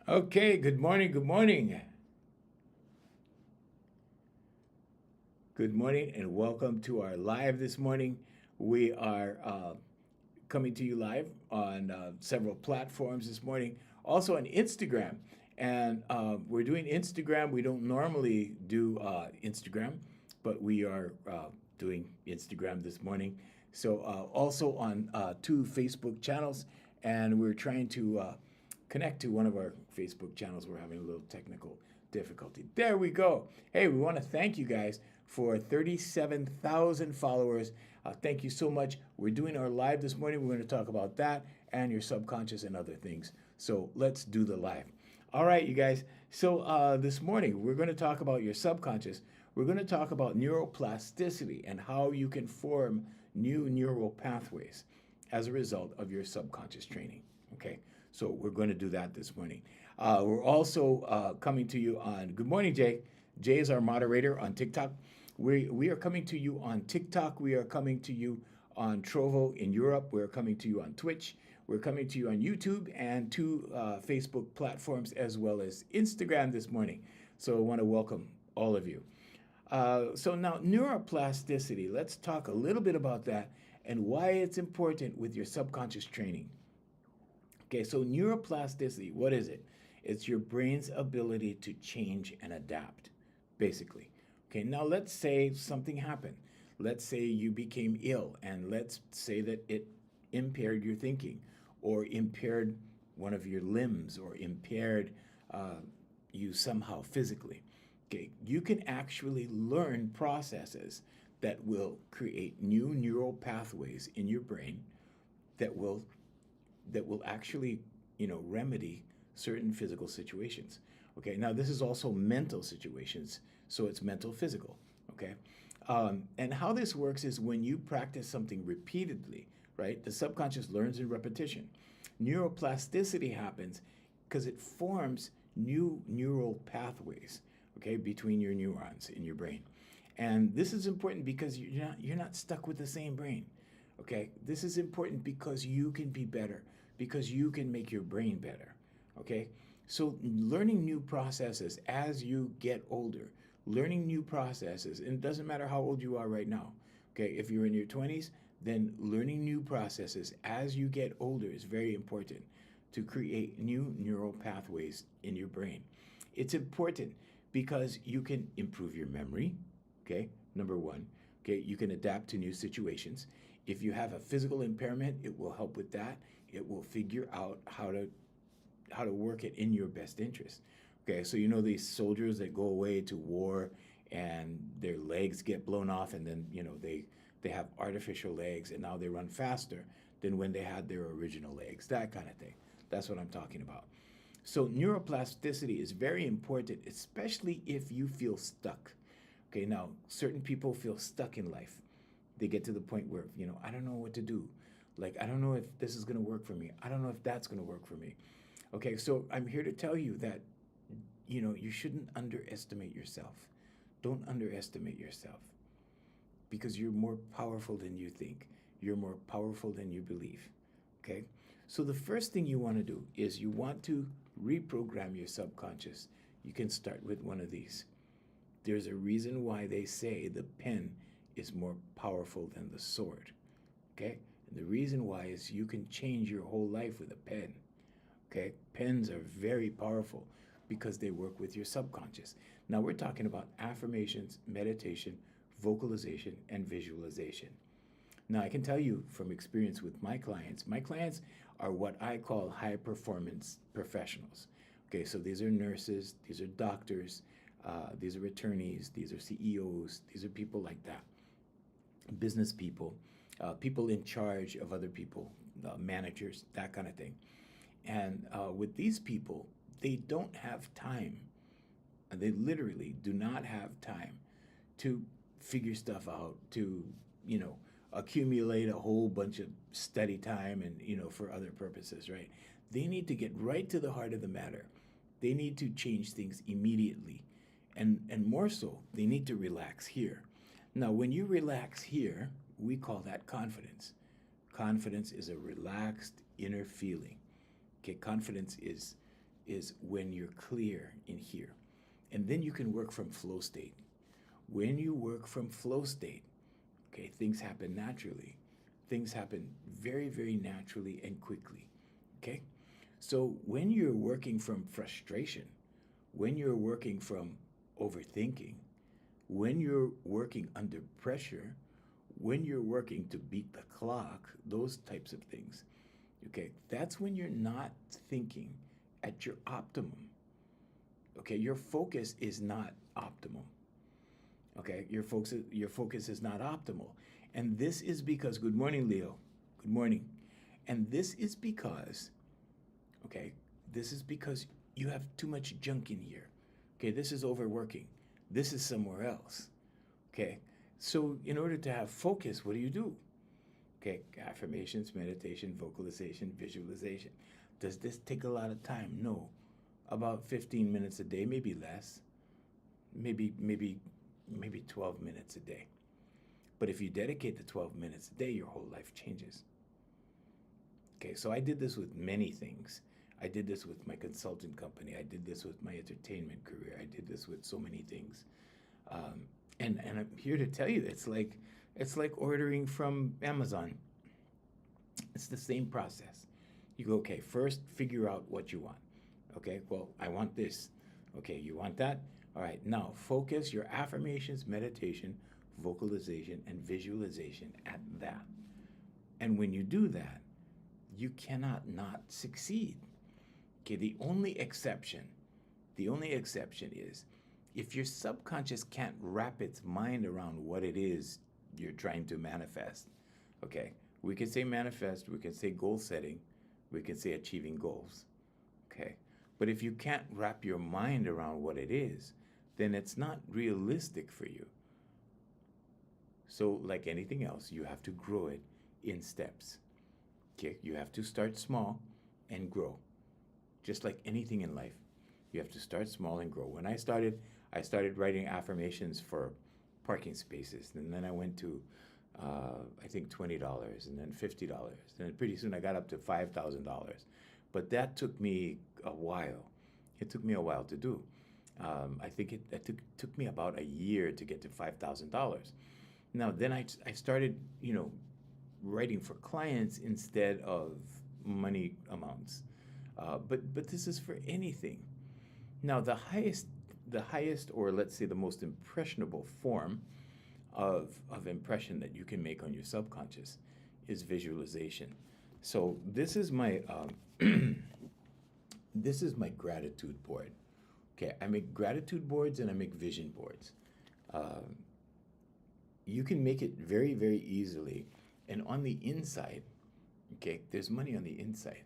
Okay, good morning, good morning. Good morning, and welcome to our live this morning. We are coming to you live on several platforms this morning, also on Instagram. And we're doing Instagram. We don't normally do Instagram, but we are doing Instagram this morning. So, also on two Facebook channels, and we're trying to connect to one of our Facebook channels. We're having a little technical difficulty. There we go. Hey, we want to thank you guys for 37,000 followers. Thank you so much. We're doing our live this morning. We're going to talk about that and your subconscious and other things. So let's do the live. All right, you guys. So this morning, we're going to talk about your subconscious. We're going to talk about neuroplasticity and how you can form new neural pathways as a result of your subconscious training. Okay, so we're going to do that this morning. We're also coming to you on, good morning, Jay. Jay is our moderator on TikTok. We are coming to you on TikTok. We are coming to you on Trovo in Europe. We're coming to you on Twitch. We're coming to you on YouTube and two Facebook platforms as well as Instagram this morning. So I want to welcome all of you. So now neuroplasticity, let's talk a little bit about that and why it's important with your subconscious training. Okay, so neuroplasticity, what is it? It's your brain's ability to change and adapt, basically. Okay, now let's say something happened. Let's say you became ill, and let's say that it impaired your thinking, or impaired one of your limbs, or impaired you somehow physically. Okay, you can actually learn processes that will create new neural pathways in your brain that will actually, remedy certain physical situations. Okay, now this is also mental situations, so it's mental physical. Okay, and how this works is when you practice something repeatedly, right? The subconscious learns in repetition. Neuroplasticity happens because it forms new neural pathways, okay, between your neurons in your brain. And this is important because you're not stuck with the same brain. Okay, this is important because you can be better, because you can make your brain better. Okay, so learning new processes as you get older, learning new processes, and it doesn't matter how old you are right now. Okay, if you're in your 20s, then learning new processes as you get older is very important to create new neural pathways in your brain. It's important because you can improve your memory, okay, number one. Okay, you can adapt to new situations. If you have a physical impairment, it will help with that. It will figure out how to work it in your best interest. Okay, so you know these soldiers that go away to war and their legs get blown off, and then they have artificial legs, and now they run faster than when they had their original legs. That kind of thing. That's what I'm talking about. So neuroplasticity is very important, especially if you feel stuck. Okay, now certain people feel stuck in life. They get to the point where, I don't know what to do. Like, I don't know if this is going to work for me. I don't know if that's going to work for me. Okay, so I'm here to tell you that, you shouldn't underestimate yourself. Don't underestimate yourself because you're more powerful than you think. You're more powerful than you believe. Okay? So the first thing you want to do is you want to reprogram your subconscious. You can start with one of these. There's a reason why they say the pen is more powerful than the sword. Okay? And the reason why is you can change your whole life with a pen. Okay? Pens are very powerful because they work with your subconscious. Now we're talking about affirmations, meditation, vocalization, and visualization. Now I can tell you from experience with my clients are what I call high performance professionals. Okay, so these are nurses, these are doctors, these are attorneys, these are CEOs, these are people like that, business people, people in charge of other people, managers, that kind of thing. And with these people, they don't have time. And they literally do not have time to figure stuff out, to, you know, accumulate a whole bunch of study time and, for other purposes, right? They need to get right to the heart of the matter. They need to change things immediately. And more so, they need to relax here. Now, when you relax here, we call that confidence. Confidence is a relaxed inner feeling. Okay, confidence is is when you're clear in here. And then you can work from flow state. When you work from flow state, okay, things happen naturally. Things happen very, very naturally and quickly. Okay? So when you're working from frustration, when you're working from overthinking, when you're working under pressure, when you're working to beat the clock, those types of things, okay, that's when you're not thinking at your optimum. Okay, your focus is not optimal. Okay, your focus is not optimal. And this is because, good morning, Leo. Good morning. And this is because, okay, this is because you have too much junk in here. Okay, this is overworking. This is somewhere else. Okay, so in order to have focus, what do? Okay, affirmations, meditation, vocalization, visualization. Does this take a lot of time? No. About 15 minutes a day, maybe less. Maybe 12 minutes a day. But if you dedicate the 12 minutes a day, your whole life changes. Okay, so I did this with many things. I did this with my consulting company. I did this with my entertainment career. I did this with so many things. Um, and I'm here to tell you, it's like ordering from Amazon. It's the same process. You go, okay, first figure out what you want. Okay, well, I want this. Okay, you want that? All right, now focus your affirmations, meditation, vocalization, and visualization at that. And when you do that, you cannot not succeed. Okay, the only exception is if your subconscious can't wrap its mind around what it is you're trying to manifest. Okay, we can say manifest, we can say goal setting, we can say achieving goals. Okay, but if you can't wrap your mind around what it is, then it's not realistic for you. So, like anything else, you have to grow it in steps. Okay, you have to start small and grow. Just like anything in life, you have to start small and grow. When I started writing affirmations for parking spaces, and then I went to, I think $20, and then $50, and then pretty soon I got up to $5,000. But that took me a while. It took me a while to do. I think it took me about a year to get to $5,000. Now then I started, writing for clients instead of money amounts. But this is for anything. Now the highest, or let's say the most impressionable form of impression that you can make on your subconscious is visualization. So this is my gratitude board. Okay, I make gratitude boards and I make vision boards. Um, you can make it very, very easily. And on the inside, okay, there's money on the inside.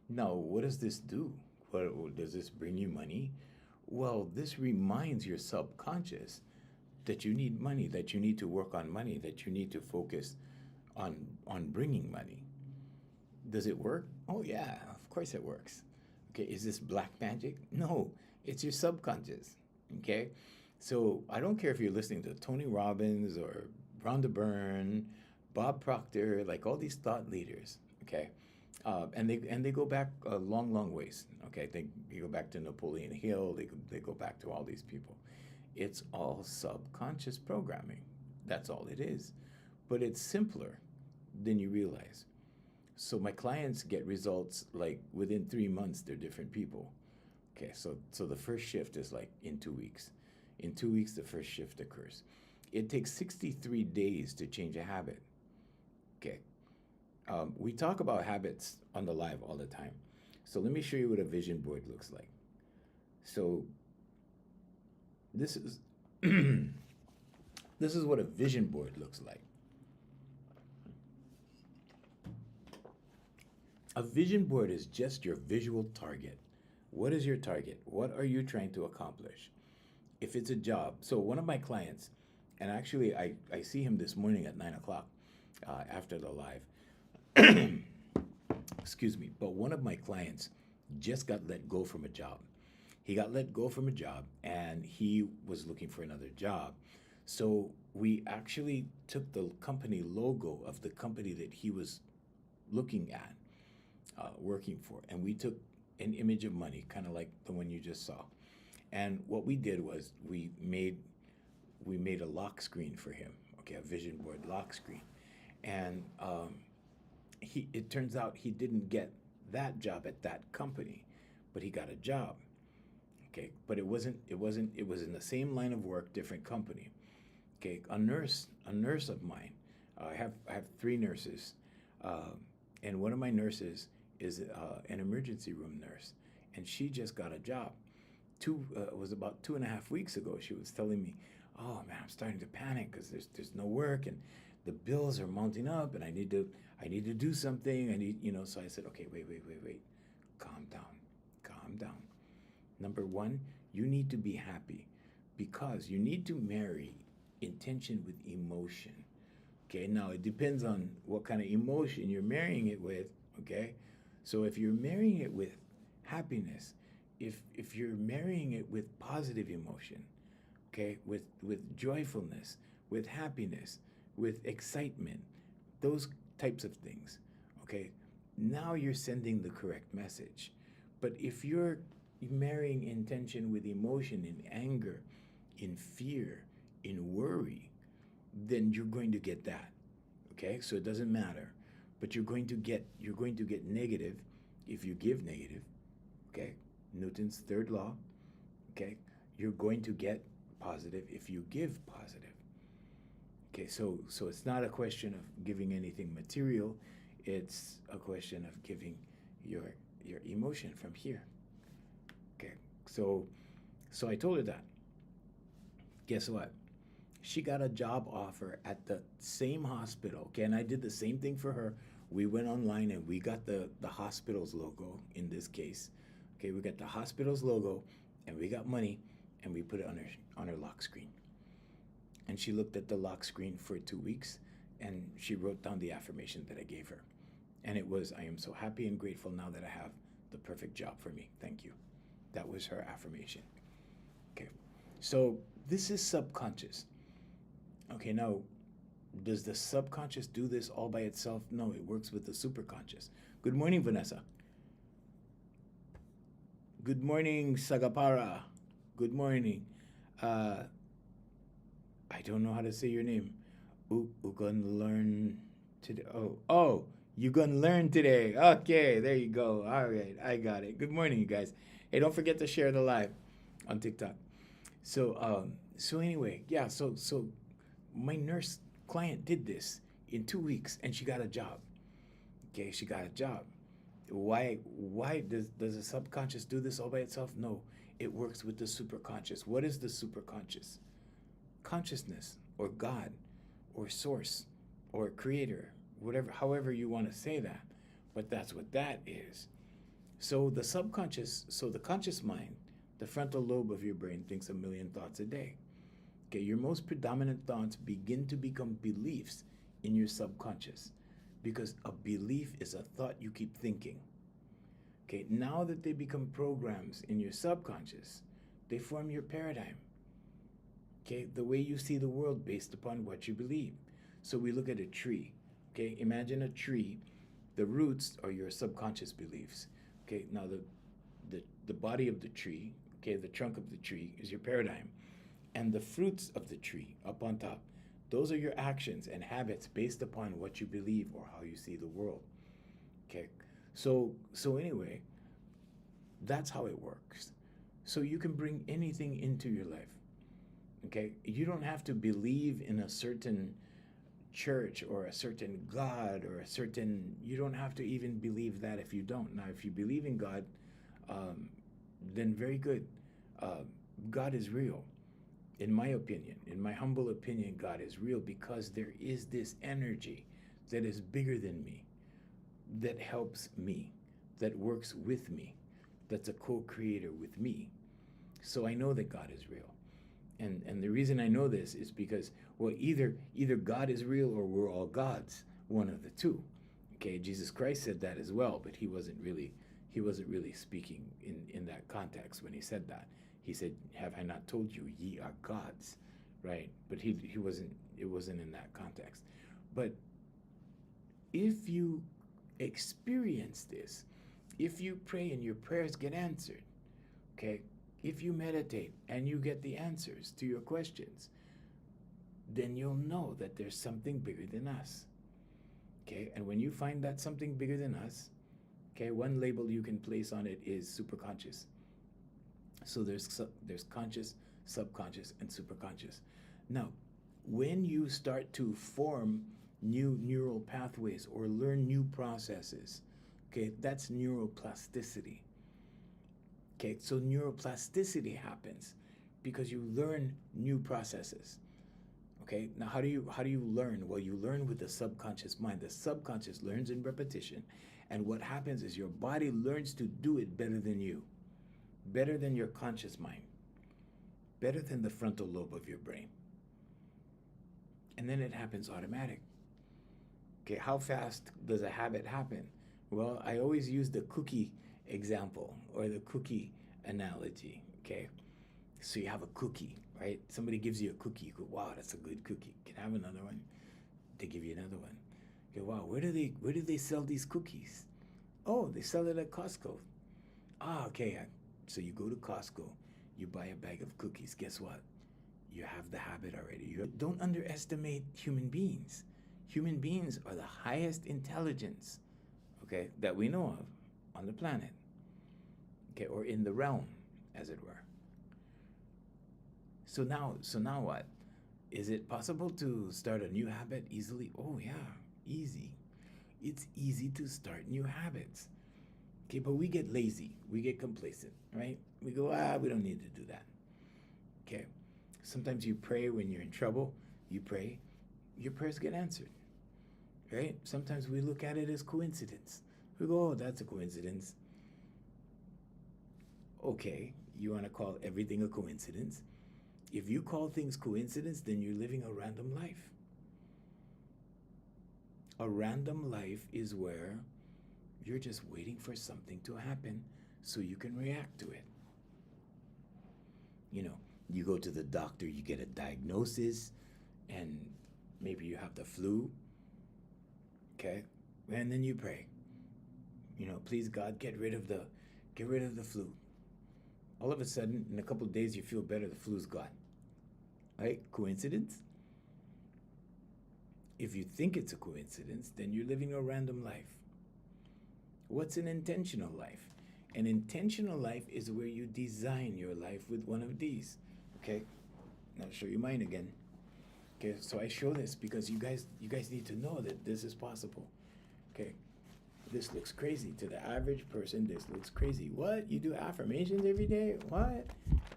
Now, what does this do? Does this bring you money? Well, this reminds your subconscious that you need money, that you need to work on money, that you need to focus on bringing money. Does it work? Oh yeah, of course it works. Okay, is this black magic? No, it's your subconscious. Okay, so I don't care if you're listening to Tony Robbins or Rhonda Byrne, Bob Proctor, like all these thought leaders. Okay, and they go back a long, long ways. Okay, they go back to Napoleon Hill. They go back to all these people. It's all subconscious programming. That's all it is, but it's simpler than you realize. So my clients get results like within 3 months. They're different people. Okay, so the first shift is like in 2 weeks. In 2 weeks, the first shift occurs. It takes 63 days to change a habit. Okay, we talk about habits on the live all the time. So let me show you what a vision board looks like. So this is this is what a vision board looks like. A vision board is just your visual target. What is your target? What are you trying to accomplish? If it's a job, so one of my clients, and actually I see him this morning at 9 o'clock after the live. Excuse me, but one of my clients just got let go from a job. He got let go from a job and he was looking for another job. So we actually took the company logo of the company that he was looking at, working for, and we took an image of money, kind of like the one you just saw. And what we did was we made a lock screen for him, okay, a vision board lock screen. And it turns out he didn't get that job at that company, but he got a job. Okay, but it was in the same line of work, different company. Okay, a nurse of mine. I have three nurses, uh, and one of my nurses is an emergency room nurse, and she just got a job. It was about 2.5 weeks ago. She was telling me, "Oh man, I'm starting to panic because there's no work and the bills are mounting up, and I need to do something. I need So I said, okay, wait, calm down, calm down. Number one, you need to be happy because you need to marry intention with emotion. Okay, now it depends on what kind of emotion you're marrying it with. Okay, so if you're marrying it with happiness, if you're marrying it with positive emotion, okay, with joyfulness, with happiness, with excitement, those types of things, okay, now you're sending the correct message. But if you're marrying intention with emotion, in anger, in fear, in worry, then you're going to get that. Okay, so it doesn't matter, but you're going to get negative if you give negative. Okay, Newton's third law. Okay, you're going to get positive if you give positive. Okay, so it's not a question of giving anything material, it's a question of giving your emotion from here. Okay, so I told her that. Guess what? She got a job offer at the same hospital. Okay, and I did the same thing for her. We went online and we got the hospital's logo in this case. Okay, we got the hospital's logo and we got money and we put it on her lock screen. And she looked at the lock screen for 2 weeks and she wrote down the affirmation that I gave her. And it was, I am so happy and grateful now that I have the perfect job for me. Thank you. That was her affirmation. Okay. So this is subconscious. Okay, now, does the subconscious do this all by itself? No, it works with the superconscious. Good morning, Vanessa. Good morning, Sagapara. Good morning. Uh, I don't know how to say your name. You gonna learn today? Oh, you gonna learn today? Okay, there you go. All right, I got it. Good morning, you guys. Hey, don't forget to share the live on TikTok. So anyway, yeah. So my nurse client did this in 2 weeks, and she got a job. Okay, she got a job. Why does the subconscious do this all by itself? No, it works with the superconscious. What is the superconscious? Consciousness, or God, or source, or creator, whatever, however you want to say that. But that's what that is. So the conscious mind, the frontal lobe of your brain thinks a million thoughts a day. Okay, your most predominant thoughts begin to become beliefs in your subconscious because a belief is a thought you keep thinking. Okay, now that they become programs in your subconscious, they form your paradigm. Okay, the way you see the world based upon what you believe. So we look at a tree. Okay, imagine a tree. The roots are your subconscious beliefs. Okay, now the body of the tree, okay, the trunk of the tree is your paradigm. And the fruits of the tree up on top, those are your actions and habits based upon what you believe or how you see the world. Okay, so anyway, that's how it works. So you can bring anything into your life. Okay, you don't have to believe in a certain church or a certain God or a certain. You don't have to even believe that if you don't. Now, if you believe in God, um, then very good. Uh, God is real. In my opinion, in my humble opinion, God is real because there is this energy that is bigger than me, that helps me, that works with me, that's a co-creator with me. So I know that God is real. And the reason I know this is because, well, either God is real or we're all gods, one of the two. Okay, Jesus Christ said that as well, but he wasn't really speaking in that context when he said that. He said, "Have I not told you, ye are gods?" Right? But he wasn't. It wasn't in that context. But if you experience this, If you pray and your prayers get answered, okay, if you meditate and you get the answers to your questions, then you'll know that there's something bigger than us. Okay, and when you find that something bigger than us, okay, one label you can place on it is superconscious. So there's conscious, subconscious, and superconscious. Now, when you start to form new neural pathways or learn new processes, okay, that's neuroplasticity. Okay, so neuroplasticity happens because you learn new processes. Okay, now how do you learn? Well, you learn with the subconscious mind. The subconscious learns in repetition, and what happens is your body learns to do it better than you, better than your conscious mind, better than the frontal lobe of your brain. And then it happens automatic. Okay, how fast does a habit happen? Well, I always use the cookie example or the cookie analogy. Okay, so you have a cookie, right? Somebody gives you a cookie. You go, wow, that's a good cookie. Can I have another one? They give you another one. Okay, wow, where do they sell these cookies? Oh, they sell it at Costco. Ah, okay. So you go to Costco, you buy a bag of cookies. Guess what? You have the habit already. Don't underestimate human beings. Human beings are the highest intelligence, okay, that we know of on the planet, okay, or in the realm, as it were. So now what? Is it possible to start a new habit easily? Oh yeah, easy. It's easy to start new habits. Okay, but we get lazy, we get complacent, right? We go, we don't need to do that. Okay. Sometimes you pray when you're in trouble, you pray, your prayers get answered. Right? Sometimes we look at it as coincidence. We go, oh, that's a coincidence. Okay, you want to call everything a coincidence? If you call things coincidence, then you're living a random life. A random life is where you're just waiting for something to happen so you can react to it. You know, you go to the doctor, you get a diagnosis, and maybe you have the flu, okay? And then you pray. You know, please God, get rid of the flu. All of a sudden, in a couple of days, you feel better, the flu's gone. Right? Coincidence? If you think it's a coincidence, then you're living a random life. What's an intentional life? An intentional life is where you design your life with one of these. Okay? Now I'll show you mine again. Okay, so I show this because you guys need to know that this is possible. Okay. This looks crazy. To the average person, this looks crazy. What? You do affirmations every day? What?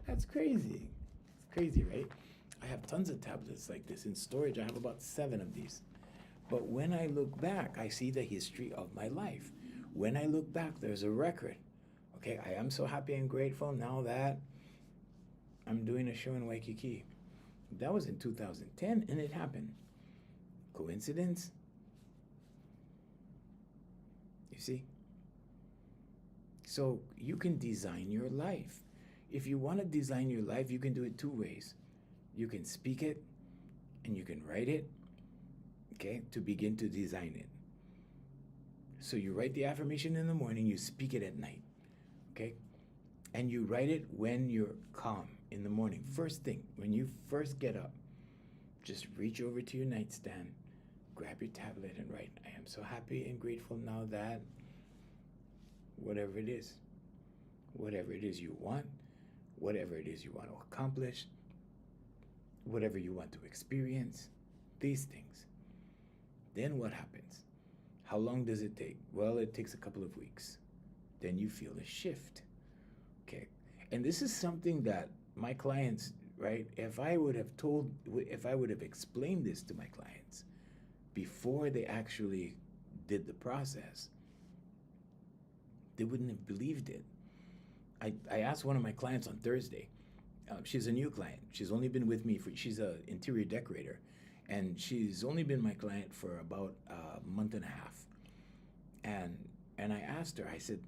That's crazy. It's crazy, right? I have tons of tablets like this in storage. I have about 7 of these. But when I look back, I see the history of my life. When I look back, there's a record. Okay, I am so happy and grateful now that I'm doing a show in Waikiki. That was in 2010, and it happened. Coincidence? You see? So you can design your life. If you want to design your life, you can do it 2 ways. You can speak it and you can write it, okay, to begin to design it. So you write the affirmation in the morning, you speak it at night, okay? And you write it when you're calm in the morning. First thing, when you first get up, just reach over to your nightstand, grab your tablet and write, I am so happy and grateful now that whatever it is you want, whatever it is you want to accomplish, whatever you want to experience, these things. Then what happens? How long does it take? Well, it takes a couple of weeks. Then you feel a shift. Okay. And this is something that my clients, right? If I would have explained this to my clients before they actually did the process, they wouldn't have believed it. I asked one of my clients on Thursday. She's a new client. She's only been with me she's an interior decorator, and she's only been my client for about a month and a half. And I asked her, I said,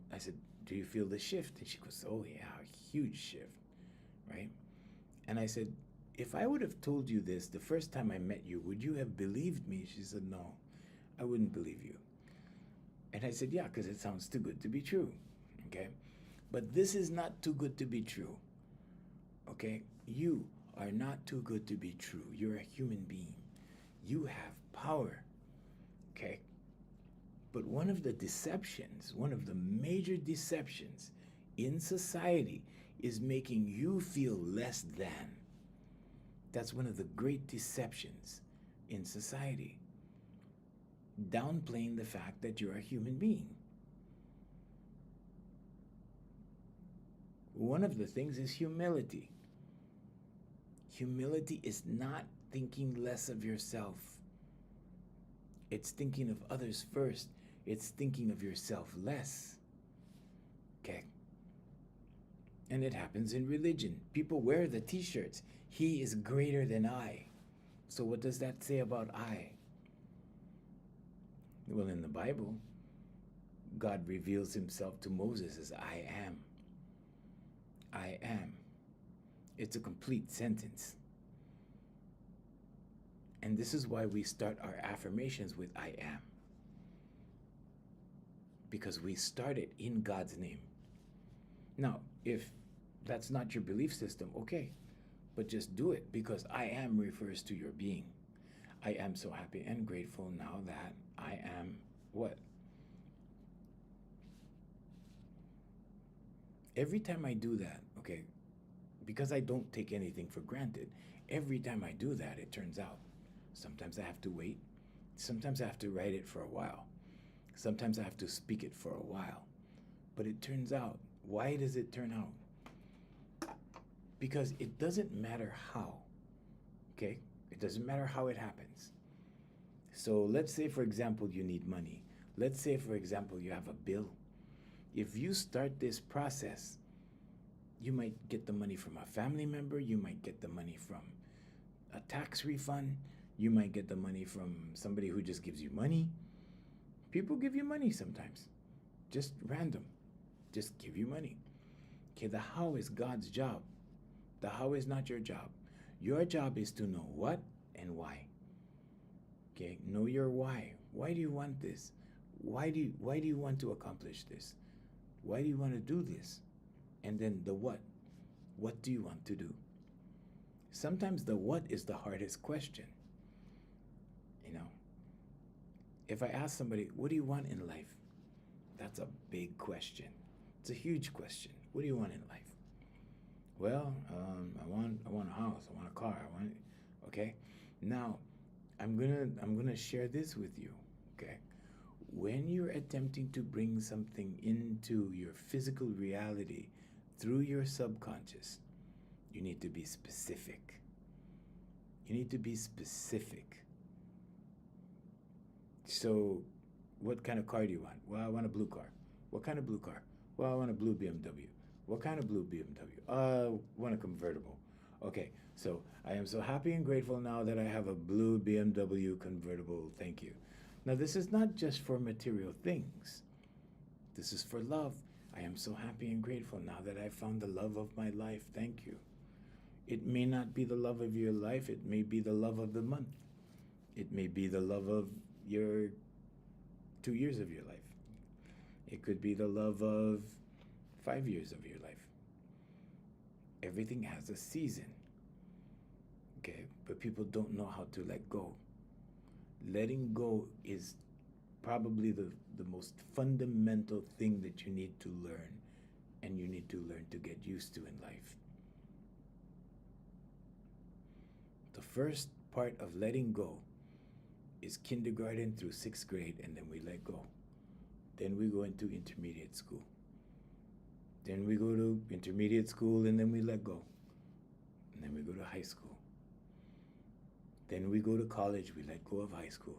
do you feel the shift? And she goes, oh yeah, a huge shift, right? And I said, if I would have told you this the first time I met you, would you have believed me? She said, no, I wouldn't believe you. And I said, yeah, because it sounds too good to be true. Okay? But this is not too good to be true. Okay? You are not too good to be true. You're a human being. You have power. Okay? But one of the deceptions, one of the major deceptions in society is making you feel less than. That's one of the great deceptions in society. Downplaying the fact that you're a human being. One of the things is humility. Humility is not thinking less of yourself. It's thinking of others first. It's thinking of yourself less. Okay? And it happens in religion. People wear the t-shirts. He is greater than I. So what does that say about I? Well, in the Bible, God reveals himself to Moses as I am. I am. It's a complete sentence. And this is why we start our affirmations with I am. Because we start it in God's name. Now, if that's not your belief system, okay. But just do it, because I am refers to your being. I am so happy and grateful now that I am what? Every time I do that, okay, because I don't take anything for granted, every time I do that, it turns out, sometimes I have to wait. Sometimes I have to write it for a while. Sometimes I have to speak it for a while. But it turns out, why does it turn out? Because it doesn't matter how, okay? It doesn't matter how it happens. So let's say, for example, you need money. Let's say, for example, you have a bill. If you start this process, you might get the money from a family member, you might get the money from a tax refund, you might get the money from somebody who just gives you money. People give you money sometimes, just random, just give you money. Okay, the how is God's job. The how is not your job. Your job is to know what and why. Okay, know your why. Why do you want this? Why do you want to accomplish this? Why do you want to do this? And then the what. What do you want to do? Sometimes the what is the hardest question. You know, if I ask somebody, what do you want in life? That's a big question. It's a huge question. What do you want in life? Well, I want a house. I want a car. Okay. Now, I'm gonna share this with you. Okay. When you're attempting to bring something into your physical reality through your subconscious, you need to be specific. You need to be specific. So, what kind of car do you want? Well, I want a blue car. What kind of blue car? Well, I want a blue BMW. What kind of blue BMW? I want a convertible. Okay, so I am so happy and grateful now that I have a blue BMW convertible. Thank you. Now, this is not just for material things. This is for love. I am so happy and grateful now that I found the love of my life. Thank you. It may not be the love of your life. It may be the love of the month. It may be the love of your 2 years of your life. It could be the love of 5 years of your life. Everything has a season. Okay, but people don't know how to let go. Letting go is probably the most fundamental thing that you need to learn, and you need to learn to get used to in life. The first part of letting go is kindergarten through 6th grade, and then we let go. Then we go into intermediate school. Then we go to intermediate school, and then we let go. And then we go to high school. Then we go to college, we let go of high school.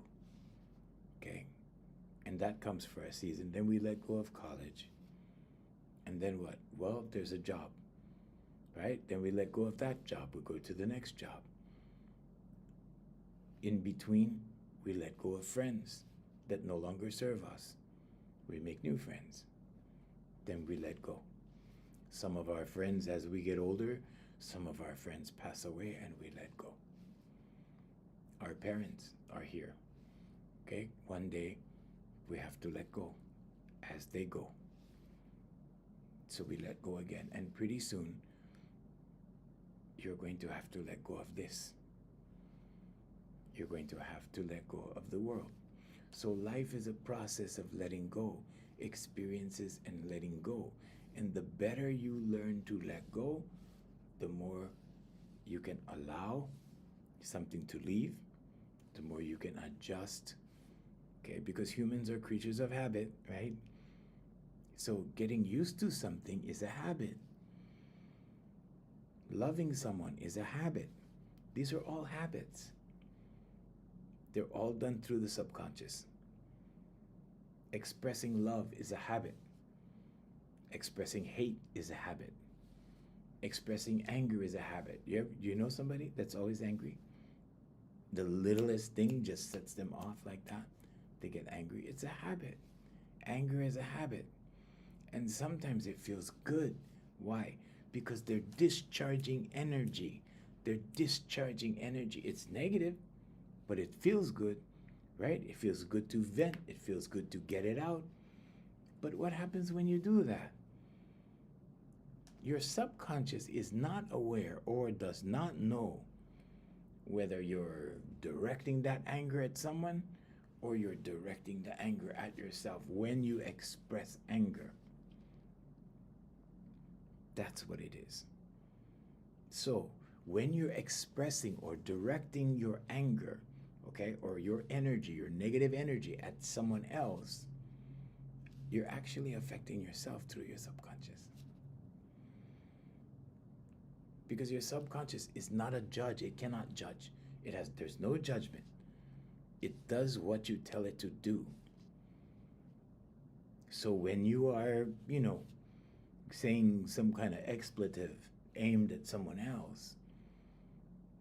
Okay? And that comes for a season. Then we let go of college. And then what? Well, there's a job, right? Then we let go of that job. We go to the next job. In between, we let go of friends that no longer serve us. We make new friends. Then we let go. Some of our friends, as we get older, some of our friends pass away, and we let go. Our parents are here. Okay? One day, we have to let go. as they go. So we let go again. And pretty soon, you're going to have to let go of this. You're going to have to let go of the world. So life is a process of letting go, experiences and letting go. And the better you learn to let go, the more you can allow something to leave, the more you can adjust. Okay, because humans are creatures of habit, right? So getting used to something is a habit. Loving someone is a habit. These are all habits. They're all done through the subconscious. Expressing love is a habit. Expressing hate is a habit. Expressing anger is a habit. You know somebody that's always angry? The littlest thing just sets them off like that. They get angry. It's a habit. Anger is a habit. And sometimes it feels good. Why? Because they're discharging energy. They're discharging energy. It's negative, but it feels good, right? It feels good to vent. It feels good to get it out. But what happens when you do that? Your subconscious is not aware or does not know whether you're directing that anger at someone or you're directing the anger at yourself when you express anger. That's what it is. So when you're expressing or directing your anger, okay, or your energy, your negative energy at someone else, you're actually affecting yourself through your subconscious. Because your subconscious is not a judge. It cannot judge. There's no judgment. It does what you tell it to do. So when you are, saying some kind of expletive aimed at someone else,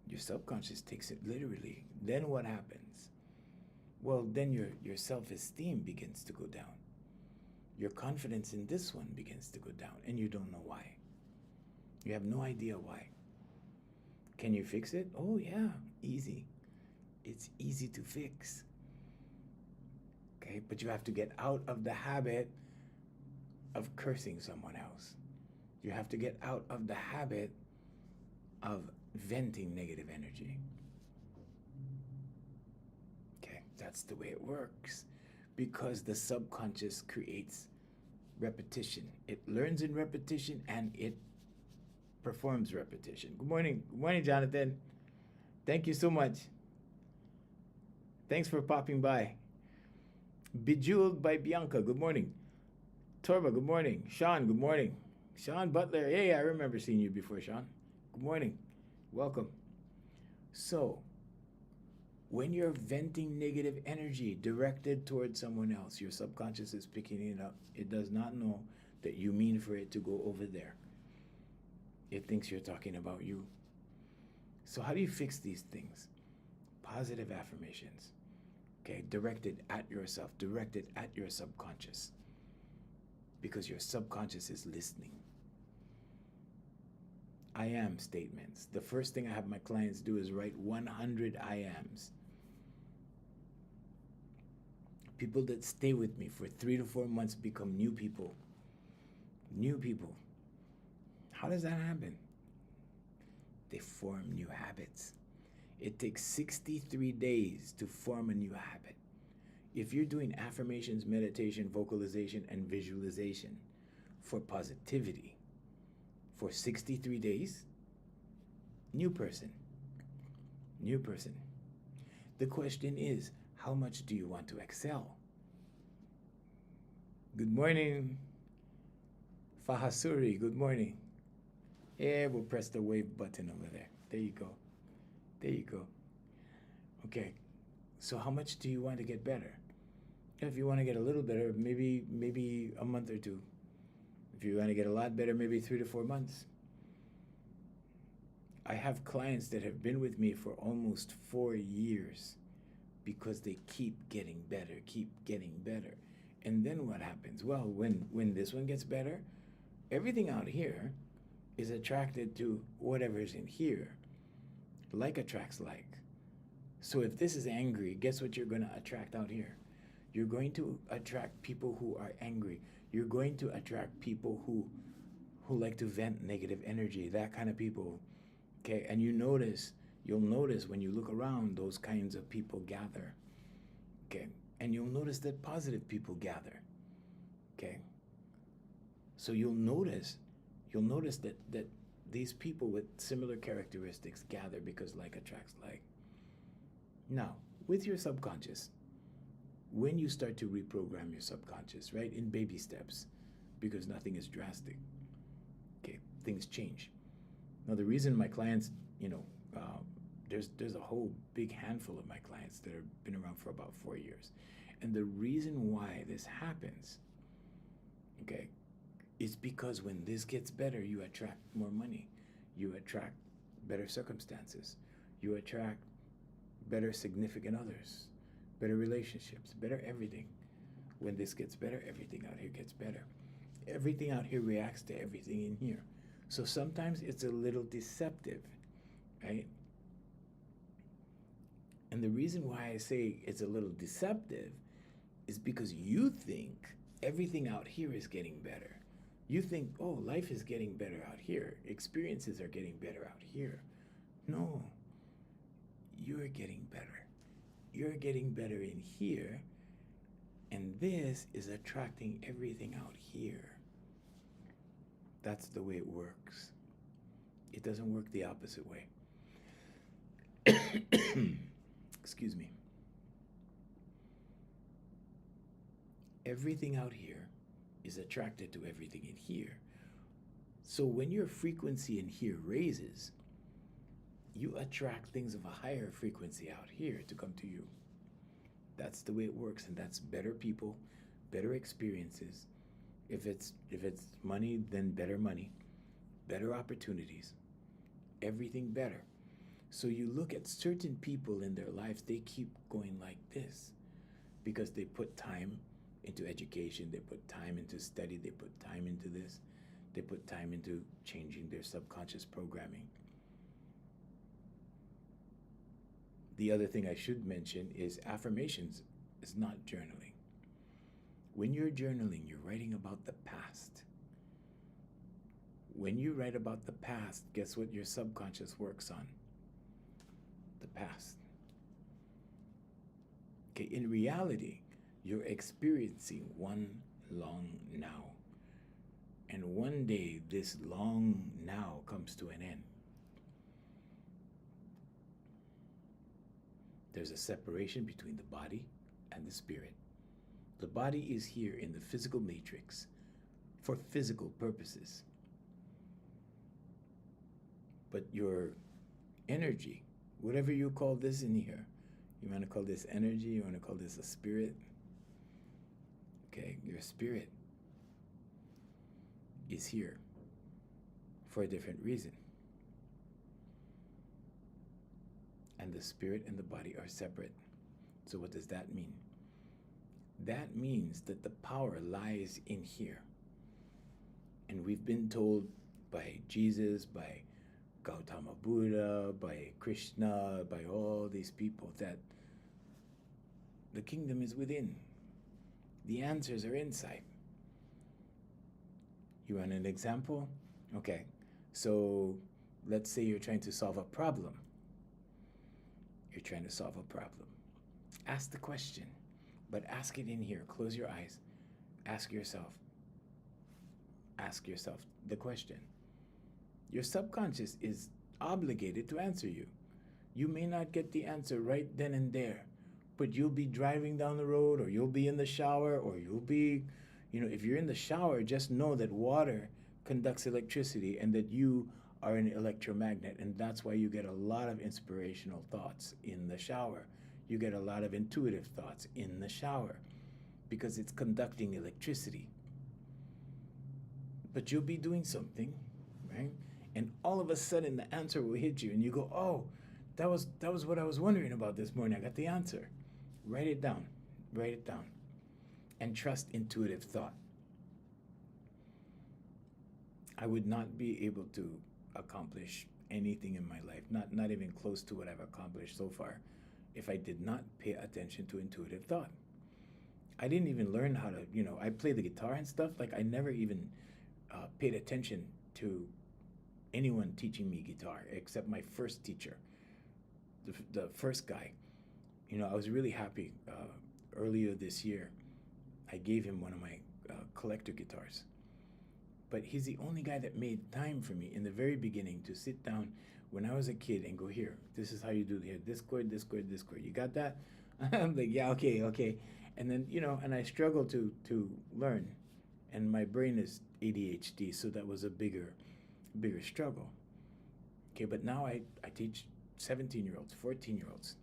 your subconscious takes it literally. Then what happens? Well, then your self-esteem begins to go down. Your confidence in this one begins to go down, and you don't know why. You have no idea why. Can you fix it? Oh yeah, easy. It's easy to fix. Okay, but you have to get out of the habit of cursing someone else. You have to get out of the habit of venting negative energy. Okay, that's the way it works. Because the subconscious creates repetition. It learns in repetition and it performs repetition. Good morning. Good morning, Jonathan. Thank you so much. Thanks for popping by. Bejeweled by Bianca. Good morning. Torba, good morning. Sean, good morning. Sean Butler. Hey, I remember seeing you before, Sean. Good morning. Welcome. So, when you're venting negative energy directed towards someone else, your subconscious is picking it up. It does not know that you mean for it to go over there. It thinks you're talking about you. So how do you fix these things? Positive affirmations. Okay, directed at yourself, directed at your subconscious. Because your subconscious is listening. I am statements. The first thing I have my clients do is write 100 I ams. People that stay with me for 3 to 4 months become new people. New people. How does that happen? They form new habits. It takes 63 days to form a new habit. If you're doing affirmations, meditation, vocalization, and visualization for positivity for 63 days, new person. New person. The question is, how much do you want to excel? Good morning, Fahasuri. Good morning. Yeah, we'll press the wave button over there. There you go. There you go. Okay. So how much do you want to get better? If you want to get a little better, maybe a month or two. If you want to get a lot better, maybe 3 to 4 months. I have clients that have been with me for almost 4 years because they keep getting better, keep getting better. And then what happens? Well, when this one gets better, everything out here is attracted to whatever's in here. Like attracts like. So if this is angry, guess what you're going to attract out here? You're going to attract people who are angry. You're going to attract people who like to vent negative energy, that kind of people. Okay, and you'll notice when you look around, those kinds of people gather. Okay, and you'll notice that positive people gather. Okay, so you'll notice that these people with similar characteristics gather because like attracts like. Now, with your subconscious, when you start to reprogram your subconscious, right, in baby steps, because nothing is drastic, okay, things change. Now, the reason my clients, you know, there's a whole big handful of my clients that have been around for about 4 years, and the reason why this happens, okay, is because when this gets better, you attract more money, you attract better circumstances, you attract better significant others, better relationships, better everything. When this gets better, everything out here gets better. Everything out here reacts to everything in here. So sometimes it's a little deceptive, right? And the reason why I say it's a little deceptive is because you think everything out here is getting better. You think, oh, life is getting better out here, experiences are getting better out here. No, you're getting better. You're getting better in here, and this is attracting everything out here. That's the way it works. It doesn't work the opposite way. Excuse me. Everything out here is attracted to everything in here. So when your frequency in here raises, you attract things of a higher frequency out here to come to you. That's the way it works, and that's better people, better experiences. If it's money, then better money, better opportunities, everything better. So you look at certain people in their lives, they keep going like this because they put time into education, they put time into study, they put time into this, they put time into changing their subconscious programming. The other thing I should mention is affirmations is not journaling. When you're journaling, you're writing about the past. When you write about the past, guess what your subconscious works on? The past. Okay, in reality, you're experiencing one long now. And one day, this long now comes to an end. There's a separation between the body and the spirit. The body is here in the physical matrix for physical purposes. But your energy, whatever you call this in here, you want to call this energy, you want to call this a spirit, okay, your spirit is here for a different reason. And the spirit and the body are separate. So what does that mean? That means that the power lies in here. And we've been told by Jesus, by Gautama Buddha, by Krishna, by all these people that the kingdom is within. The answers are inside. You want an example? Okay, so let's say you're trying to solve a problem. You're trying to solve a problem. Ask the question, but ask it in here. Close your eyes. Ask yourself the question. Your subconscious is obligated to answer you. You may not get the answer right then and there, but you'll be driving down the road, or you'll be in the shower, or you'll be, if you're in the shower, just know that water conducts electricity and that you are an electromagnet, and that's why you get a lot of inspirational thoughts in the shower. You get a lot of intuitive thoughts in the shower because it's conducting electricity. But you'll be doing something, right? And all of a sudden the answer will hit you and you go, oh, that was what I was wondering about this morning. I got the answer. Write it down. Write it down. And trust intuitive thought. I would not be able to accomplish anything in my life, not even close to what I've accomplished so far, if I did not pay attention to intuitive thought. I didn't even learn how to, I play the guitar and stuff. Like I never even paid attention to anyone teaching me guitar except my first teacher, the first guy. I was really happy earlier this year. I gave him one of my collector guitars. But he's the only guy that made time for me in the very beginning to sit down when I was a kid and go, here, this is how you do here, this chord, this chord, this chord. You got that? I'm like, yeah, okay, okay. And then, and I struggle to learn. And my brain is ADHD, so that was a bigger struggle. Okay, but now I teach 17-year-olds, 14-year-olds.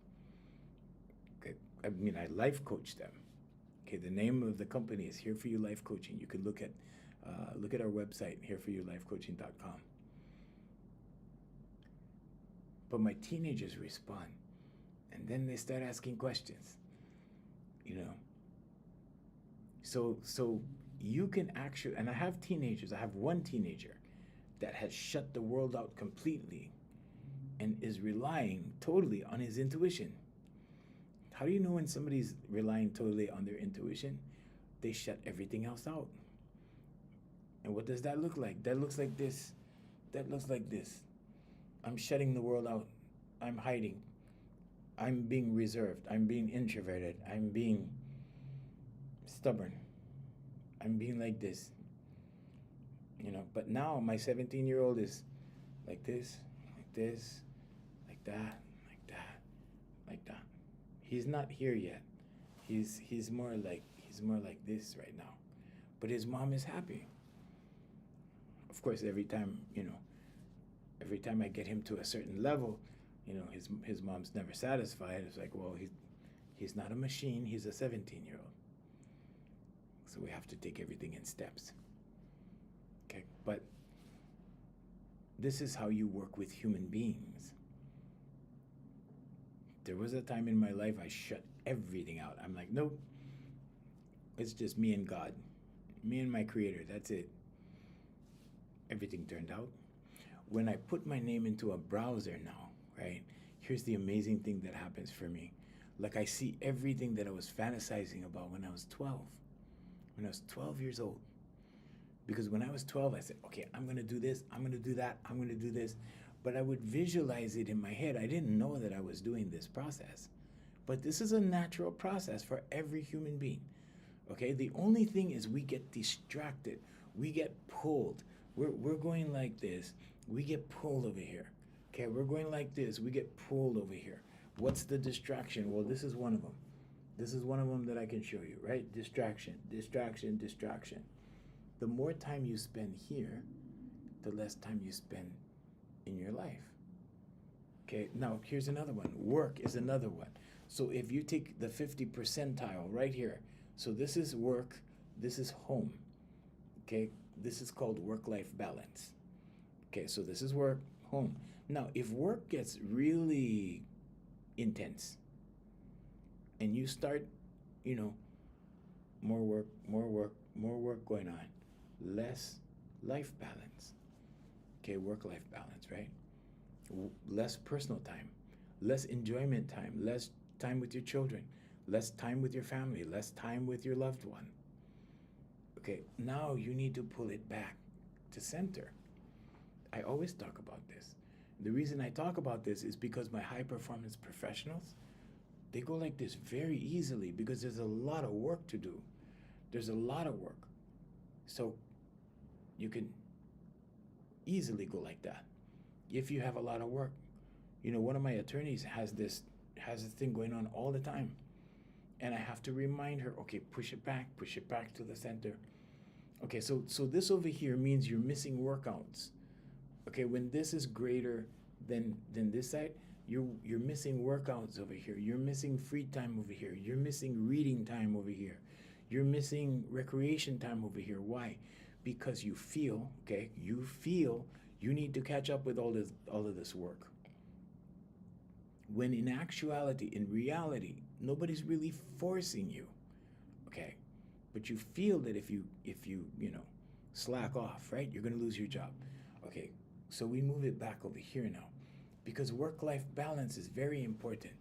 Okay, I mean, I life coach them. Okay, the name of the company is Here For You Life Coaching. You can look at our website, hereforyoulifecoaching.com. But my teenagers respond, and then they start asking questions. So you can actually, and I have teenagers. I have one teenager that has shut the world out completely and is relying totally on his intuition. How do you know when somebody's relying totally on their intuition? They shut everything else out. And what does that look like? That looks like this. That looks like this. I'm shutting the world out. I'm hiding. I'm being reserved. I'm being introverted. I'm being stubborn. I'm being like this. But now my 17-year-old is like this, like this, like that, like that, like that. He's not here yet. He's more like this right now. But his mom is happy. Of course, every time I get him to a certain level, his mom's never satisfied. It's like, well, he's not a machine. He's a 17-year-old. So we have to take everything in steps. Okay, but this is how you work with human beings. There was a time in my life I shut everything out. I'm like, nope. It's just me and God. Me and my creator. That's it. Everything turned out. When I put my name into a browser now, right? Here's the amazing thing that happens for me. Like I see everything that I was fantasizing about when I was 12. When I was 12 years old. Because when I was 12, I said, okay, I'm going to do this, I'm going to do that, I'm going to do this. But I would visualize it in my head. I didn't know that I was doing this process. But this is a natural process for every human being. Okay, the only thing is we get distracted. We get pulled. We're going like this. We get pulled over here. Okay, we're going like this. We get pulled over here. What's the distraction? Well, this is one of them. This is one of them that I can show you, right? Distraction, distraction, distraction. The more time you spend here, the less time you spend in your life. Okay, now here's another one. Work is another one. So if you take the 50 percentile right here, so this is work, this is home. Okay, this is called work-life balance. Okay, so this is work, home. Now, if work gets really intense and you start, more work, more work, more work going on, less life balance. Okay, work-life balance, right? Less personal time, less enjoyment time, less time with your children, less time with your family, less time with your loved one. Okay, now you need to pull it back to center. I always talk about this. The reason I talk about this is because my high-performance professionals, they go like this very easily because there's a lot of work to do. There's a lot of work. So you can easily go like that if you have a lot of work. One of my attorneys has this thing going on all the time. And I have to remind her, okay, push it back to the center. Okay, so this over here means you're missing workouts. Okay, when this is greater than this side, you're missing workouts over here. You're missing free time over here. You're missing reading time over here. You're missing recreation time over here. Why? Because you feel you need to catch up with all of this work. When in actuality, in reality, nobody's really forcing you. Okay? But you feel that if you slack off, right? You're going to lose your job. Okay. So we move it back over here now. Because work-life balance is very important.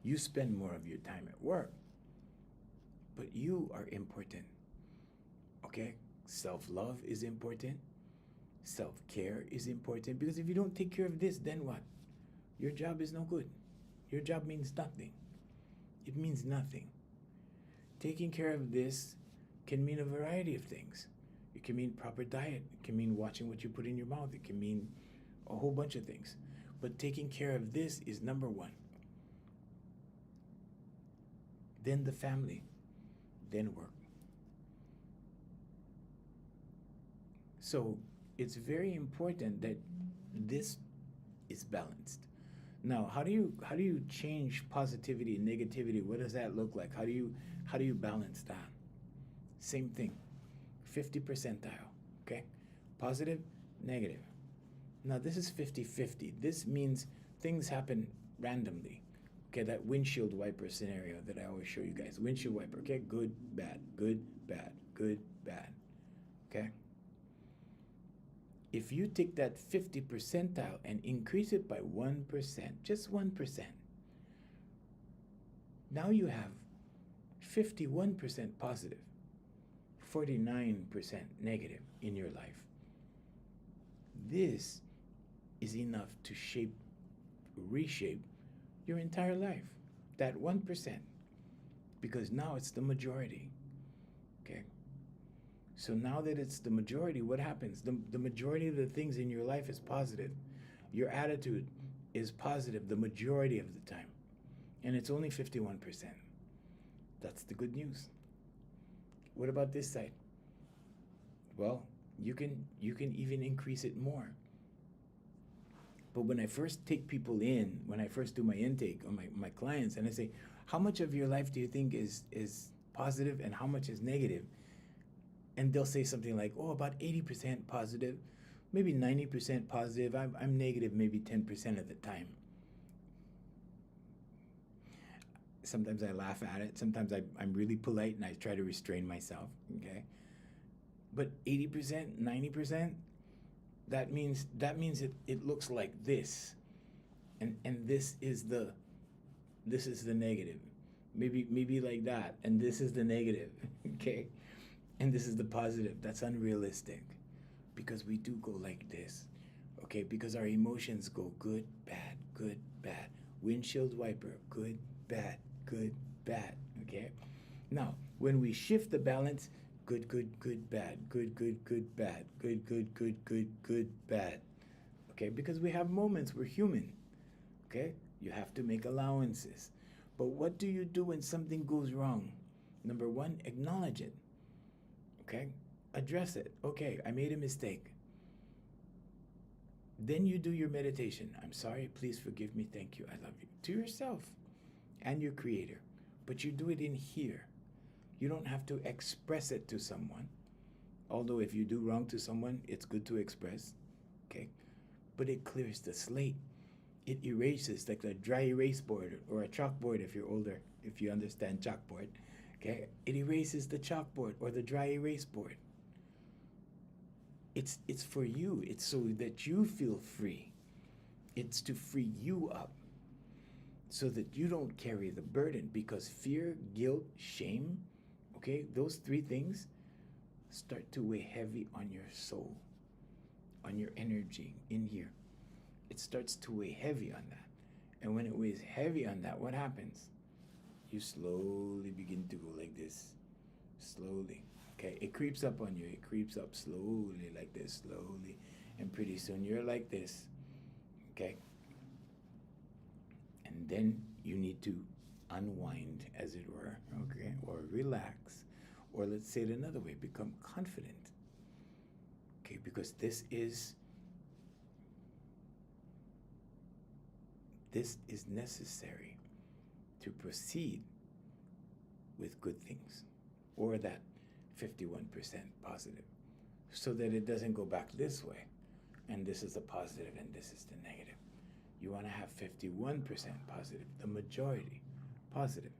You spend more of your time at work. but you are important. Okay? Self-love is important. Self-care is important, because if you don't take care of this, then what? Your job is no good. Your job means nothing. It means nothing. Taking care of this can mean a variety of things. It can mean proper diet. It can mean watching what you put in your mouth. It can mean a whole bunch of things. But taking care of this is number one. Then the family. Then work. So it's very important that this is balanced. Now, how do you change positivity and negativity? What does that look like? How do you balance that? Same thing. 50 percentile, okay? Positive, negative. Now, this is 50-50. This means things happen randomly. Okay, that windshield wiper scenario that I always show you guys. Windshield wiper, okay? Good, bad, good, bad, good, bad. Okay? If you take that 50 percentile and increase it by 1%, just 1%, now you have 51% positive, 49% negative in your life. This is enough to reshape your entire life. That 1%, because now it's the majority. Okay? So now that it's the majority, what happens? The majority of the things in your life is positive. Your attitude is positive the majority of the time. And it's only 51%. That's the good news. What about this side? Well, you can even increase it more. But when I first take people in, when I first do my intake on my clients, and I say, how much of your life do you think is positive and how much is negative? And they'll say something like, oh, about 80% positive, maybe 90% positive. I'm negative maybe 10% of the time. Sometimes I laugh at it. Sometimes I'm really polite and I try to restrain myself, okay? But 80%, 90%, that means it looks like this. And this is the negative. Maybe like that. And this is the negative, okay? And this is the positive. That's unrealistic, because we do go like this, okay? Because our emotions go good, bad, good, bad. Windshield wiper, good, bad, okay? Now, when we shift the balance, good, bad, good, bad, good, bad, okay? Because we have moments, we're human, okay? You have to make allowances. But what do you do when something goes wrong? Number one, acknowledge it. Okay? Address it. Okay, I made a mistake. Then you do your meditation. I'm sorry, please forgive me, thank you, I love you. To yourself and your creator. But you do it in here. You don't have to express it to someone. Although if you do wrong to someone, it's good to express. Okay? But it clears the slate. It erases, like a dry erase board or a chalkboard if you're older, if you understand chalkboard. Okay? It erases the chalkboard or the dry erase board. It's for you. It's so that you feel free. It's to free you up so that you don't carry the burden, because fear, guilt, shame, okay, those three things start to weigh heavy on your soul, on your energy in here. It starts to weigh heavy on that. And when it weighs heavy on that, what happens? You slowly begin to go like this, slowly. Okay, it creeps up on you. It creeps up slowly like this, slowly. And pretty soon you're like this, okay? And then you need to unwind, as it were, okay? Or relax. Or let's say it another way, become confident. Okay, because this is necessary to proceed with good things, or that 51% positive, so that it doesn't go back this way, and this is the positive and this is the negative. You want to have 51% positive, the majority positive.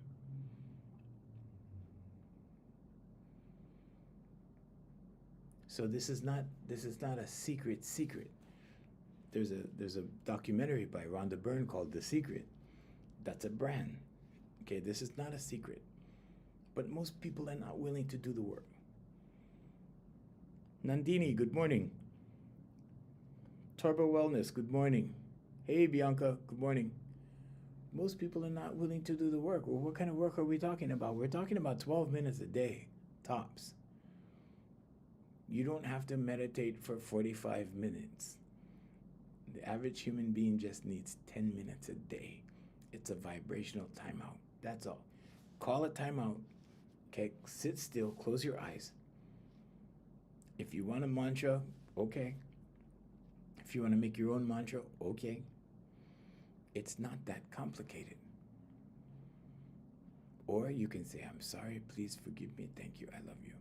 So this is not a secret. There's a documentary by Rhonda Byrne called The Secret. That's a brand. Okay, this is not a secret. but most people are not willing to do the work. Nandini, good morning. Turbo Wellness, good morning. Hey, Bianca, good morning. Most people are not willing to do the work. Well, what kind of work are we talking about? We're talking about 12 minutes a day, tops. You don't have to meditate for 45 minutes. The average human being just needs 10 minutes a day. It's a vibrational timeout. That's all. Call it timeout. Okay, sit still, close your eyes. If you want a mantra, okay. If you want to make your own mantra, okay. It's not that complicated. Or you can say, I'm sorry, please forgive me, thank you, I love you.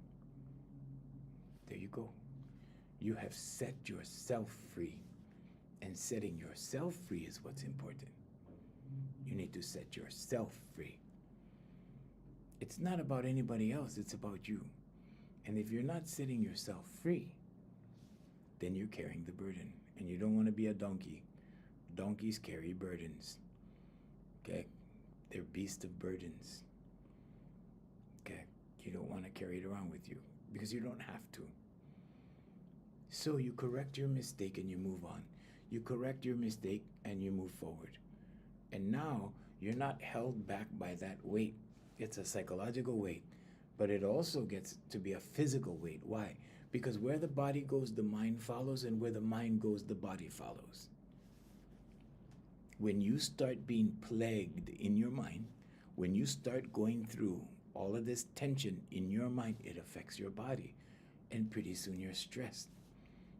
There you go. You have set yourself free. And setting yourself free is what's important. You need to set yourself free. It's not about anybody else, it's about you. And if you're not setting yourself free, then you're carrying the burden. And you don't want to be a donkey. Donkeys carry burdens. Okay? They're beasts of burdens. Okay? You don't want to carry it around with you because you don't have to. So you correct your mistake and you move on. You correct your mistake and you move forward. And now you're not held back by that weight. It's a psychological weight, but it also gets to be a physical weight. Why? Because where the body goes, the mind follows, and where the mind goes, the body follows. When you start being plagued in your mind, when you start going through all of this tension in your mind, it affects your body. And pretty soon you're stressed.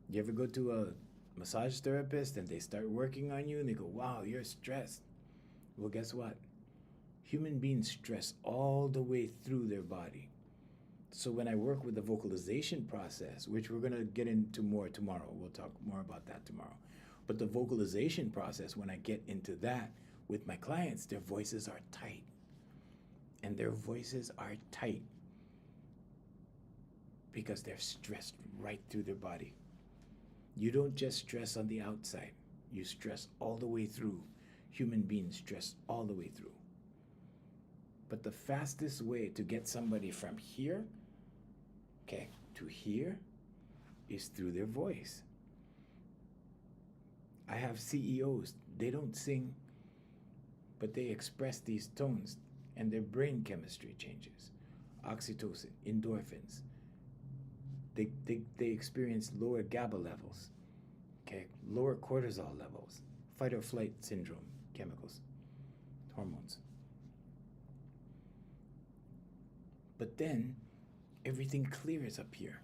You ever go to a massage therapist and they start working on you and they go, wow, you're stressed. Well, guess what? Human beings stress all the way through their body. So when I work with the vocalization process, which we're going to get into more tomorrow, we'll talk more about that tomorrow. But the vocalization process, when I get into that with my clients, their voices are tight. And their voices are tight because they're stressed right through their body. You don't just stress on the outside. You stress all the way through. Human beings stress all the way through. But the fastest way to get somebody from here, okay, to here is through their voice. I have CEOs, they don't sing, but they express these tones and their brain chemistry changes. Oxytocin, endorphins. They experience lower GABA levels, okay, lower cortisol levels, fight or flight syndrome, chemicals, hormones. But then everything clears up here.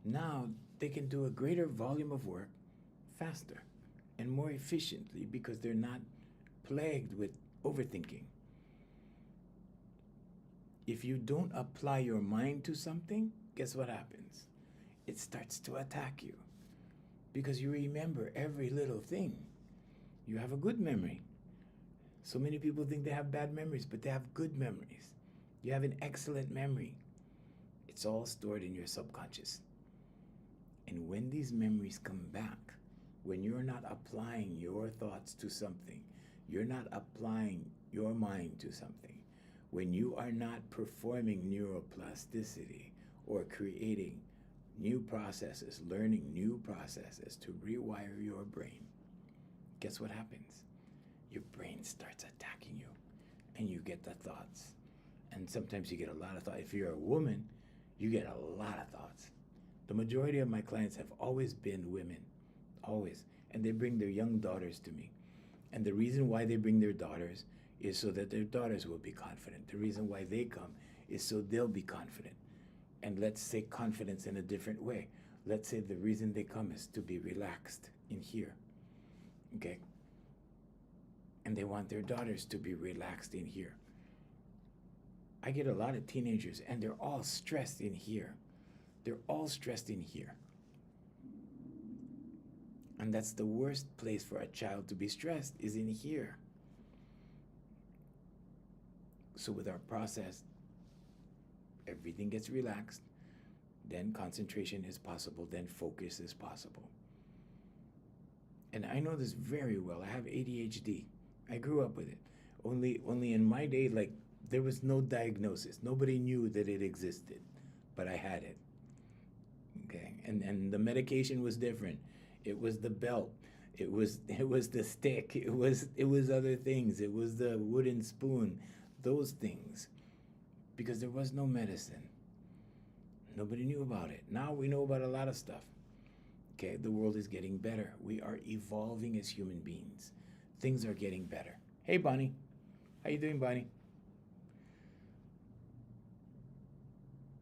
Now they can do a greater volume of work faster and more efficiently because they're not plagued with overthinking. If you don't apply your mind to something, guess what happens? It starts to attack you because you remember every little thing. You have a good memory. So many people think they have bad memories, but they have good memories. You have an excellent memory. It's all stored in your subconscious. And when these memories come back, when you're not applying your thoughts to something, you're not applying your mind to something, when you are not performing neuroplasticity or creating new processes, learning new processes to rewire your brain, guess what happens? Your brain starts attacking you and you get the thoughts. And sometimes you get a lot of thoughts. If you're a woman, you get a lot of thoughts. The majority of my clients have always been women, always. And they bring their young daughters to me. And the reason why they bring their daughters is so that their daughters will be confident. The reason why they come is so they'll be confident. And let's say confidence in a different way. Let's say the reason they come is to be relaxed in here. Okay? And they want their daughters to be relaxed in here. I get a lot of teenagers and they're all stressed in here. They're all stressed in here. And that's the worst place for a child to be stressed, is in here. So with our process, everything gets relaxed, then concentration is possible, then focus is possible. And I know this very well. I have ADHD. I grew up with it. Only in my day, like There was no diagnosis. Nobody knew that it existed, but I had it. Okay, and the medication was different. It was the belt. It was the stick. It was other things. It was the wooden spoon. Those things, because there was no medicine. Nobody knew about it. Now we know about a lot of stuff. Okay, the world is getting better. We are evolving as human beings. Things are getting better. Hey, Bonnie. How you doing, Bonnie?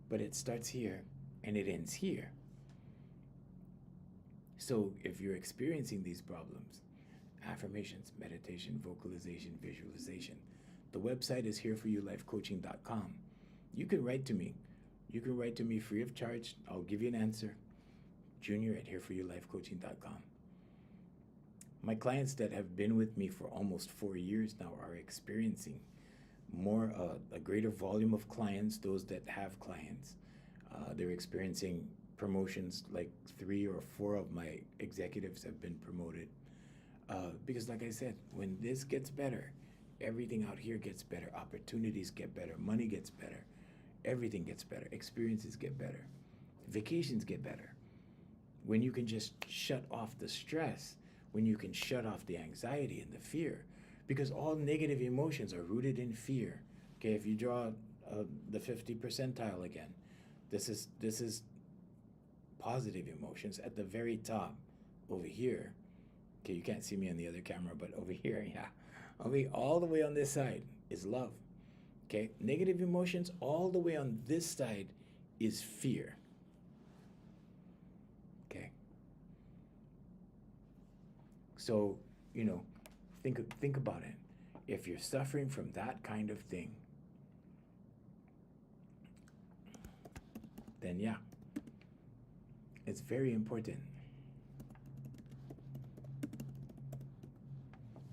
But it starts here and it ends here. So if you're experiencing these problems, affirmations, meditation, vocalization, visualization, the website is hereforyoulifecoaching.com. You can write to me. You can write to me free of charge. I'll give you an answer. Junior at hereforyoulifecoaching.com. My clients that have been with me for almost 4 years now are experiencing a greater volume of clients, those that have clients. They're experiencing promotions, like 3 or 4 of my executives have been promoted. Because like I said, when this gets better, everything out here gets better. Opportunities get better. Money gets better. Everything gets better. Experiences get better. Vacations get better. When you can just shut off the stress, when you can shut off the anxiety and the fear, because all negative emotions are rooted in fear. Okay, if you draw the 50 percentile again, this is positive emotions at the very top over here. Okay, you can't see me on the other camera, but over here, yeah. All the way on this side is love. Okay, negative emotions all the way on this side is fear. Okay. So, think about it. If you're suffering from that kind of thing, then yeah, it's very important.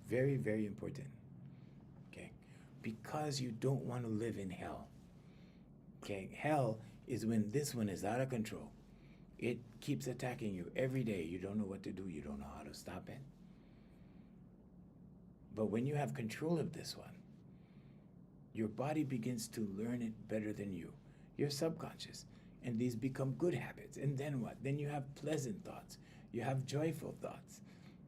Very, very important. Okay? Because you don't want to live in hell. Okay? Hell is when this one is out of control. It keeps attacking you every day. You don't know what to do. You don't know how to stop it. But when you have control of this one, your body begins to learn it better than you. Your subconscious. And these become good habits. And then what? Then you have pleasant thoughts. You have joyful thoughts.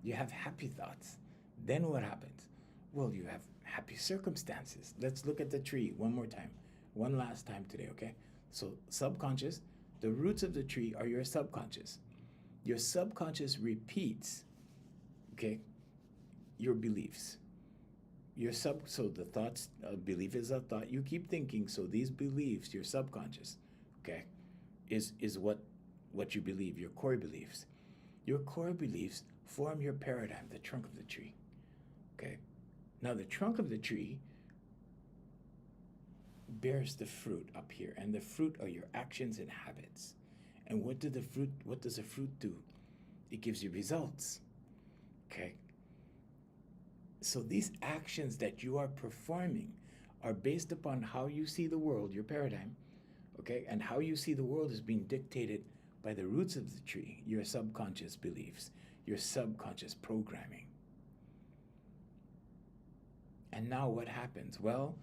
You have happy thoughts. Then what happens? Well, you have happy circumstances. Let's look at the tree one more time. One last time today, okay? So subconscious, the roots of the tree are your subconscious. Your subconscious repeats, okay, your beliefs. So the thoughts, belief is a thought you keep thinking. So these beliefs, your subconscious, okay, is what you believe, your core beliefs. Your core beliefs form your paradigm, the trunk of the tree. Okay. Now the trunk of the tree bears the fruit up here, and the fruit are your actions and habits. And what does the fruit do? It gives you results. Okay. So these actions that you are performing are based upon how you see the world, your paradigm, okay? And how you see the world is being dictated by the roots of the tree, your subconscious beliefs, your subconscious programming. And now what happens? Well,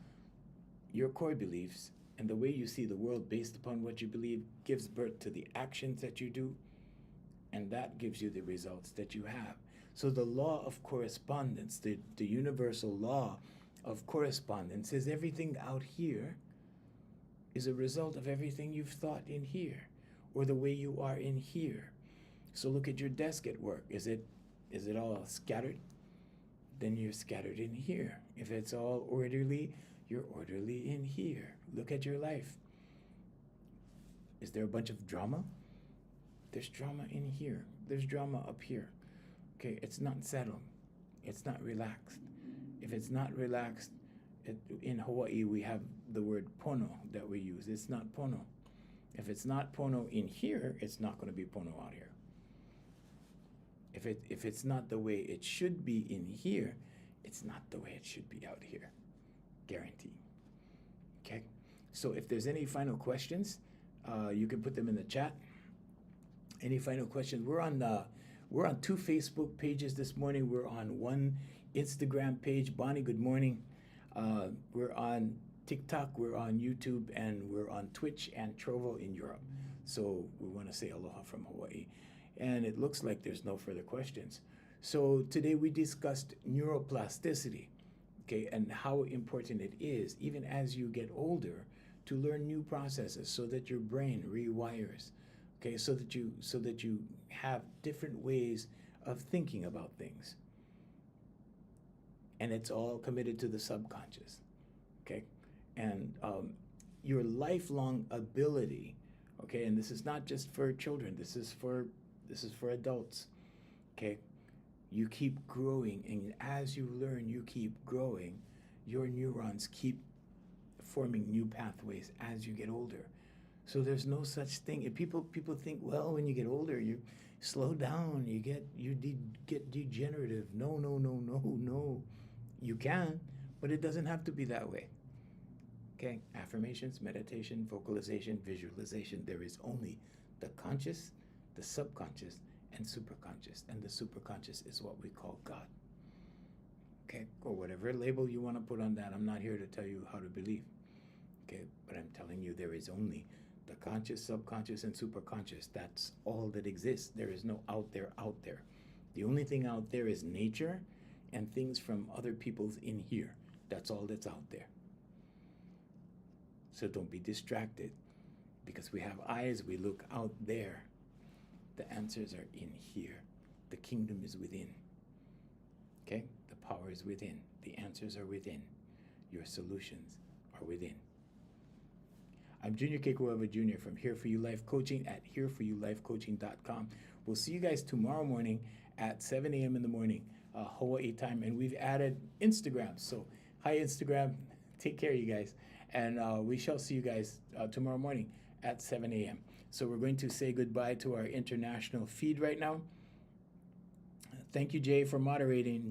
your core beliefs and the way you see the world based upon what you believe gives birth to the actions that you do, and that gives you the results that you have. So the law of correspondence, the universal law of correspondence, says everything out here is a result of everything you've thought in here, or the way you are in here. So look at your desk at work. Is it all scattered? Then you're scattered in here. If it's all orderly, you're orderly in here. Look at your life. Is there a bunch of drama? There's drama in here. There's drama up here. Okay, it's not settled. It's not relaxed. If it's not relaxed, in Hawaii we have the word pono that we use. It's not pono. If it's not pono in here, it's not going to be pono out here. If it's not the way it should be in here, it's not the way it should be out here. Guarantee. Okay? So if there's any final questions, you can put them in the chat. Any final questions? We're on 2 Facebook pages this morning. We're on 1 Instagram page. Bonnie, good morning. We're on TikTok, we're on YouTube, and we're on Twitch and Trovo in Europe. So we want to say aloha from Hawaii. And it looks like there's no further questions. So today we discussed neuroplasticity, okay, and how important it is, even as you get older, to learn new processes so that your brain rewires, okay, so that you have different ways of thinking about things. And it's all committed to the subconscious, okay? And your lifelong ability, okay, and this is not just for children, this is for adults, okay? You keep growing, and as you learn, you keep growing. Your neurons keep forming new pathways as you get older. So there's no such thing. If people think, well, when you get older, you slow down, you get degenerative. No. You can, but it doesn't have to be that way. Okay? Affirmations, meditation, vocalization, visualization. There is only the conscious, the subconscious, and superconscious. And the superconscious is what we call God. Okay? Or whatever label you want to put on that. I'm not here to tell you how to believe. Okay? But I'm telling you there is only the conscious, subconscious, and superconscious. That's all that exists. There is no out there. The only thing out there is nature and things from other people's in here. That's all that's out there. So don't be distracted, because we have eyes, we look out there. The answers are in here. The kingdom is within. Okay? The power is within. The answers are within. Your solutions are within. I'm Junior Kekuava Jr. from Here For You Life Coaching at hereforyouLifeCoaching.com. We'll see you guys tomorrow morning at 7 a.m. in the morning, Hawaii time. And we've added Instagram. So, hi, Instagram. Take care, you guys. And we shall see you guys tomorrow morning at 7 a.m. So we're going to say goodbye to our international feed right now. Thank you, Jay, for moderating.